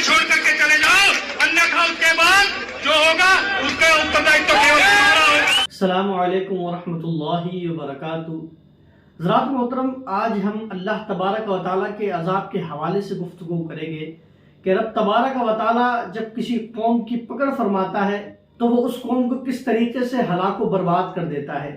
छोड़ करके चले जाओ, अन्यथा उसके बाद जो होगा उसका उत्तरदायित्व केवल तुम्हारा होगा। अस्सलामु अलैकुम वरहमतुल्लाहि वबरकातुहू। हज़रात मोहतरम, आज हम अल्लाह तबारक व तआला के अज़ाब के हवाले से गुफ्तगू करेंगे कि रब तबारक व तआला जब किसी कौम की पकड़ फरमाता है तो वो उस कौम को किस तरीके से हलाक व बर्बाद कर देता है।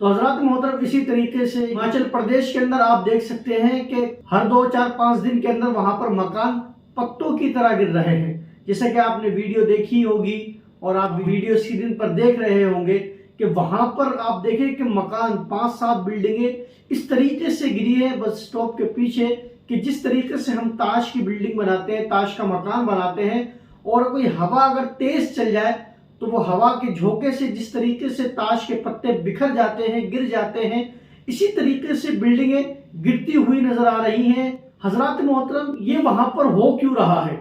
तो हज़रात मोहतरम, इसी तरीके से हिमाचल प्रदेश के अंदर आप देख सकते हैं कि हर 2, 4, 5 दिन के अंदर वहाँ पर मकान पत्तों की तरह गिर रहे हैं। जैसे कि आपने वीडियो देखी होगी और आप वीडियो स्क्रीन पर देख रहे होंगे कि वहाँ पर आप देखें कि मकान 5-7 बिल्डिंगें इस तरीके से गिरी है बस स्टॉप के पीछे कि जिस तरीके से हम ताश की बिल्डिंग बनाते हैं, ताश का मकान बनाते हैं, और कोई हवा अगर तेज चल जाए तो वो हवा के झोंके से जिस तरीके से ताश के पत्ते बिखर जाते हैं, गिर जाते हैं, इसी तरीके से बिल्डिंगें गिरती हुई नजर आ रही हैं। हजरात मोहतरम, ये वहां पर हो क्यों रहा है?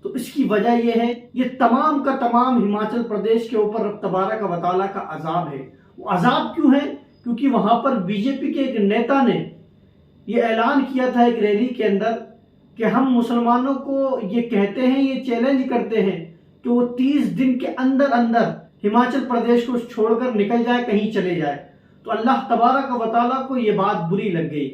तो इसकी वजह यह है, ये तमाम का तमाम हिमाचल प्रदेश के ऊपर रब तबारक व तआला का अजाब है। वो अजाब क्यों है? क्योंकि वहां पर बीजेपी के एक नेता ने ये ऐलान किया था एक रैली के अंदर कि हम मुसलमानों को ये कहते हैं, ये चैलेंज करते हैं कि वो 30 दिन के अंदर अंदर हिमाचल प्रदेश को छोड़कर निकल जाए, कहीं चले जाए। तो अल्लाह तबारक व तआला को ये बात बुरी लग गई।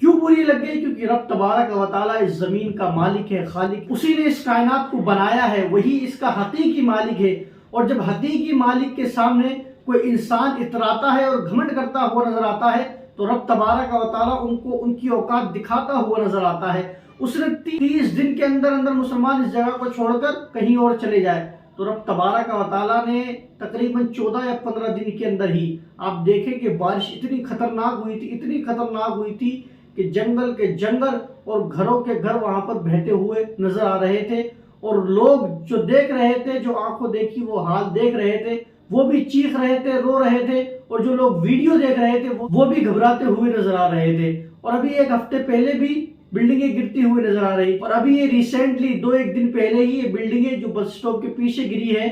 क्यों बुरी लग गई? क्योंकि रब तबारक व तआला इस जमीन का मालिक है, खालिक, उसी ने इस कायनात को बनाया है, वही इसका हकीकी मालिक है। और जब हकीकी मालिक के सामने कोई इंसान इतराता है और घमंड करता हुआ नजर आता है तो रब तबारक व तआला उनको उनकी औकात दिखाता हुआ नजर आता है। उसने 30 दिन के अंदर अंदर मुसलमान इस जगह को छोड़कर कहीं और चले जाए तो रब तबारक व तआला ने तकरीबन 14 या 15 दिन के अंदर ही आप देखें कि बारिश इतनी खतरनाक हुई थी, इतनी खतरनाक हुई थी कि जंगल के जंगल और घरों के घर वहां पर बहते हुए नजर आ रहे थे। और लोग जो देख रहे थे, जो आंखों देखी वो हाल देख रहे थे, वो भी चीख रहे थे, रो रहे थे, और जो लोग वीडियो देख रहे थे वो भी घबराते हुए नजर आ रहे थे। और अभी एक हफ्ते पहले भी बिल्डिंगें गिरती हुई नजर आ रही, और अभी ये रिसेंटली 2-1 दिन पहले ही ये बिल्डिंगें जो बस स्टॉप के पीछे गिरी है,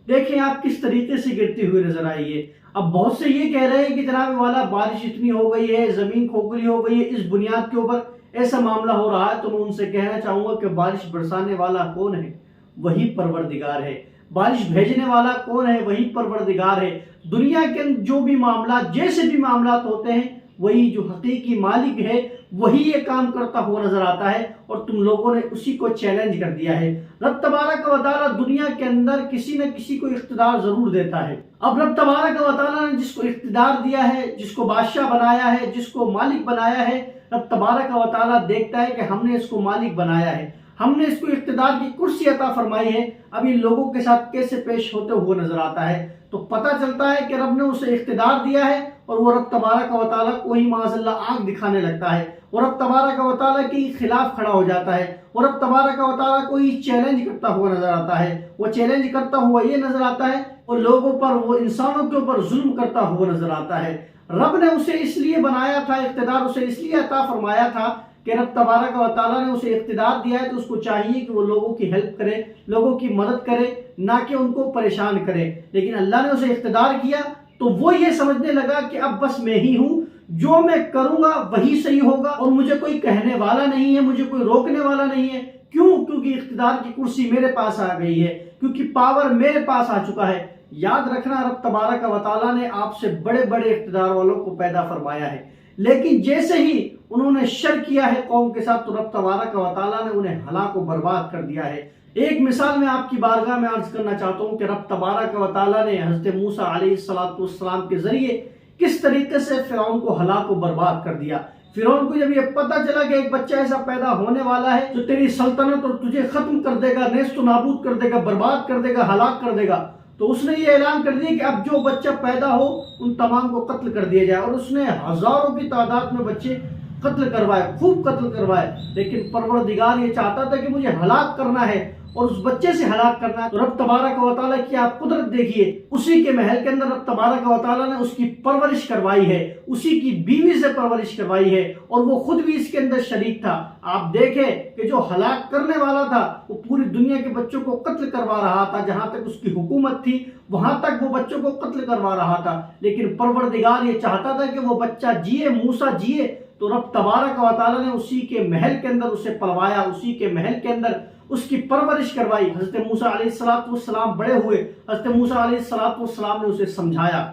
देखें आप किस तरीके से गिरती हुई नजर आई है। अब बहुत से ये कह रहे हैं कि जनाब वाला बारिश इतनी हो गई है, जमीन खोखली हो गई है, इस बुनियाद के ऊपर ऐसा मामला हो रहा है। तो मैं उनसे कहना चाहूंगा कि बारिश बरसाने वाला कौन है? वही परवरदिगार है। बारिश भेजने वाला कौन है? वही परवरदिगार है। दुनिया के जो भी मामला, जैसे भी मामला होते हैं, वही जो हकीकी मालिक है वही ये काम करता हुआ नजर आता है, और तुम लोगों ने उसी को चैलेंज कर दिया है। रब तबारक व तआला दुनिया के अंदर किसी न किसी को इख्तिदार जरूर देता है। अब रब तबारक व तआला ने जिसको इख्तिदार दिया है, जिसको बादशाह बनाया है, जिसको मालिक बनाया है, रब तबारक व तआला देखता है कि हमने इसको मालिक बनाया है, हमने इसको इख्तिदार की कुर्सी अता फरमाई है, अब इन लोगों के साथ कैसे पेश होते हुए नजर आता है। तो पता चलता है कि रब ने उसे इख्तिदार दिया है और वो रब तबारक व तआला को ही माज़अल्लाह आंख दिखाने लगता है, और रब तबारक व तआला के खिलाफ खड़ा हो जाता है, और रब तबारक व तआला को ही चैलेंज करता हुआ नजर आता है। वो चैलेंज करता हुआ ये नजर आता है और लोगों पर, वो इंसानों के ऊपर जुल्म करता हुआ नजर आता है। रब ने उसे इसलिए बनाया था, इख्तिदार उसे इसलिए अता फरमाया था कि रब तबारक व तआला ने उसे इख्तिदार दिया है तो उसको चाहिए कि वो लोगों की हेल्प करे, लोगों की मदद करे, ना कि उनको परेशान करे। लेकिन अल्लाह ने उसे इख्तिदार किया तो वो ये समझने लगा कि अब बस मैं ही हूँ, जो मैं करूंगा वही सही होगा, और मुझे कोई कहने वाला नहीं है, मुझे कोई रोकने वाला नहीं है। क्यों? क्योंकि इख्तिदार की कुर्सी मेरे पास आ गई है, क्योंकि पावर मेरे पास आ चुका है। याद रखना, रब तबारक व तआला ने आपसे बड़े बड़े इख्तिदार वालों को पैदा फरमाया है, लेकिन जैसे ही उन्होंने शर किया है कौम के साथ तो रब तबारक व तआला ने उन्हें हलाक व बर्बाद कर दिया है। एक मिसाल मैं आपकी बारगाह में अर्ज करना चाहता हूँ कि रब तबारक व तआला ने हज़रत मूसा अलैहिस्सलाम के जरिए किस तरीके से फिरौन को हलाक व बर्बाद कर दिया। फिरौन को जब ये पता चला कि एक बच्चा ऐसा पैदा होने वाला है जो तेरी सल्तनत और तुझे खत्म कर देगा, नेस्त नाबूद कर देगा, बर्बाद कर देगा, हलाक कर देगा, तो उसने ये ऐलान कर दिया कि अब जो बच्चा पैदा हो उन तमाम को कत्ल कर दिया जाए। और उसने हजारों की तादाद में बच्चे कत्ल करवाए, खूब कत्ल करवाए। लेकिन परवरदिगार ये चाहता था कि मुझे हलाक करना है और उस बच्चे से हलाक करना है। तो रब तबारक व तआला की आप कुदरत देखिए, उसी के महल के अंदर रब तबारक व तआला ने उसकी परवरिश करवाई है, उसी की बीवी से परवरिश करवाई है, और वो खुद भी इसके अंदर शरीक था। आप देखें कि जो हलाक करने वाला था वो पूरी दुनिया के बच्चों को कत्ल करवा रहा था, जहां तक उसकी हुकूमत थी वहां तक वो बच्चों को कत्ल करवा रहा था। लेकिन परवरदिगार ये चाहता था कि वो बच्चा जिए, मूसा जिए, تو رب تبارک و تعالیٰ نے اسی کے محل کے اندر اسے پلوایا، اسی کے محل کے اندر اس کی پرورش کروائی۔ حضرت موسیٰ علیہ السلام بڑے ہوئے، حضرت موسیٰ علیہ السلام نے اسے سمجھایا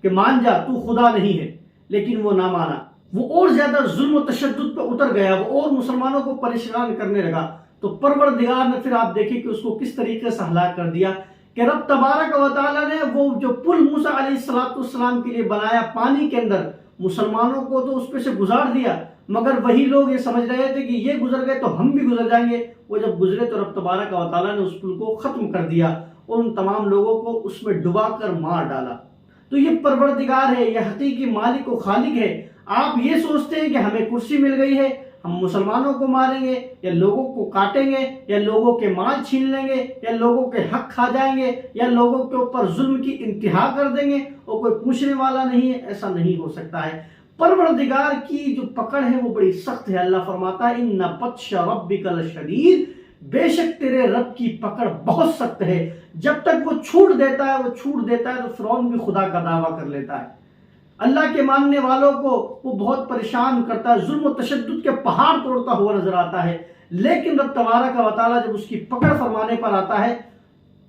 کہ مان جا تو خدا نہیں ہے، لیکن وہ نہ مانا، وہ اور زیادہ ظلم و تشدد پہ اتر گیا، وہ اور مسلمانوں کو پریشان کرنے لگا۔ تو پروردگار نے پھر آپ دیکھیں کہ اس کو کس طریقے سے ہلاک کر دیا کہ رب تبارک و تعالیٰ نے وہ جو پل موسیٰ علیہ السلام کے لیے بنایا پانی کے اندر، مسلمانوں کو تو اس پہ سے گزار دیا، مگر وہی لوگ یہ سمجھ رہے تھے کہ یہ گزر گئے تو ہم بھی گزر جائیں گے۔ وہ جب گزرے تو رب تبارک و تعالیٰ نے اس پل کو ختم کر دیا اور ان تمام لوگوں کو اس میں ڈبا کر مار ڈالا۔ تو یہ پروردگار ہے، یہ حقیقی مالک و خالق ہے۔ آپ یہ سوچتے ہیں کہ ہمیں کرسی مل گئی ہے، ہم مسلمانوں کو ماریں گے یا لوگوں کو کاٹیں گے یا لوگوں کے مال چھین لیں گے یا لوگوں کے حق کھا جائیں گے یا لوگوں کے اوپر ظلم کی انتہا کر دیں گے اور کوئی پوچھنے والا نہیں ہے، ایسا نہیں ہو سکتا ہے۔ پروردگار کی جو پکڑ ہے وہ بڑی سخت ہے۔ اللہ فرماتا ہے ان بطش ربک لشدید، بے شک تیرے رب کی پکڑ بہت سخت ہے۔ جب تک وہ چھوٹ دیتا ہے تو فرعون بھی خدا کا دعویٰ کر لیتا ہے۔ اللہ کے ماننے والوں کو وہ بہت پریشان کرتا ہے، ظلم و تشدد کے پہاڑ توڑتا ہوا نظر آتا ہے، لیکن رب تبارک و تعالیٰ جب اس کی پکڑ فرمانے پر آتا ہے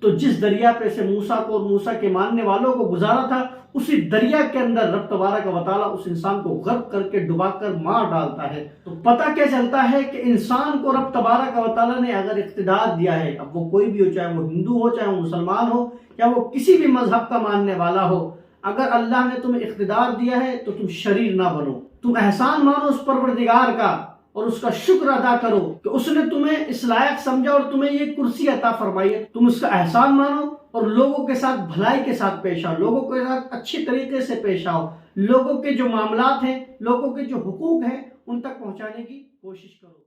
تو جس دریا پہ سے موسیٰ کو اور موسیٰ کے ماننے والوں کو گزارا تھا، اسی دریا کے اندر رب تبارک و تعالیٰ اس انسان کو غرق کر کے ڈبا کر مار ڈالتا ہے۔ تو پتہ کیا چلتا ہے کہ انسان کو رب تبارک و تعالیٰ نے اگر اقتدار دیا ہے، اب وہ کوئی بھی ہو، چاہے وہ ہندو ہو، چاہے وہ مسلمان ہو، یا وہ کسی بھی مذہب کا ماننے والا ہو، اگر اللہ نے تمہیں اقتدار دیا ہے تو تم شریر نہ بنو، تم احسان مانو اس پروردگار کا اور اس کا شکر ادا کرو کہ اس نے تمہیں اس لائق سمجھا اور تمہیں یہ کرسی عطا فرمائی ہے۔ تم اس کا احسان مانو اور لوگوں کے ساتھ بھلائی کے ساتھ پیش آؤ، لوگوں کے ساتھ اچھی طریقے سے پیش آؤ، لوگوں کے جو معاملات ہیں، لوگوں کے جو حقوق ہیں ان تک پہنچانے کی کوشش کرو۔